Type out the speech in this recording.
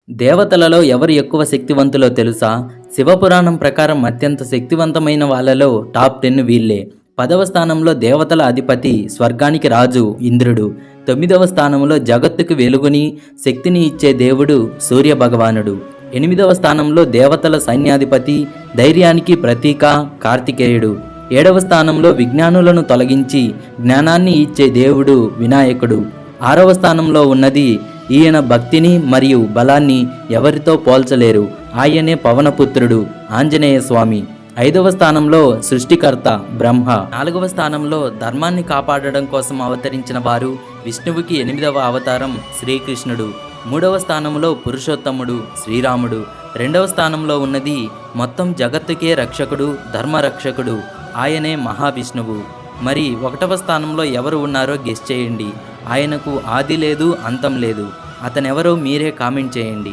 దేవతలలో ఎవరు ఎక్కువ శక్తివంతులో తెలుసా? శివపురాణం ప్రకారం అత్యంత శక్తివంతమైన వాళ్ళలో టాప్ 10 వీళ్ళే. 10వ స్థానంలో దేవతల అధిపతి స్వర్గానికి రాజు ఇంద్రుడు. 9వ స్థానంలో జగత్తుకు వెలుగుని శక్తిని ఇచ్చే దేవుడు సూర్య భగవానుడు. 8వ స్థానంలో దేవతల సైన్యాధిపతి ధైర్యానికి ప్రతీక కార్తికేయుడు. 7వ స్థానంలో విజ్ఞానులను తొలగించి జ్ఞానాన్ని ఇచ్చే దేవుడు వినాయకుడు. 6వ స్థానంలో ఉన్నది ఈయన భక్తిని మరియు బలాన్ని ఎవరితో పోల్చలేరు. ఆయనే పవనపుత్రుడు ఆంజనేయ స్వామి. 5వ స్థానంలో సృష్టికర్త బ్రహ్మ. 4వ స్థానంలో ధర్మాన్ని కాపాడడం కోసం అవతరించిన వారు విష్ణువుకి 8వ అవతారం శ్రీకృష్ణుడు. 3వ స్థానంలో పురుషోత్తముడు శ్రీరాముడు. 2వ స్థానంలో ఉన్నది మొత్తం జగత్తుకే రక్షకుడు ధర్మరక్షకుడు, ఆయనే మహావిష్ణువు. మరి 1వ స్థానంలో ఎవరు ఉన్నారో గెస్ చేయండి. ఆయనకు ఆది లేదు అంతం లేదు. అతనెవరో మీరే కామెంట్ చేయండి.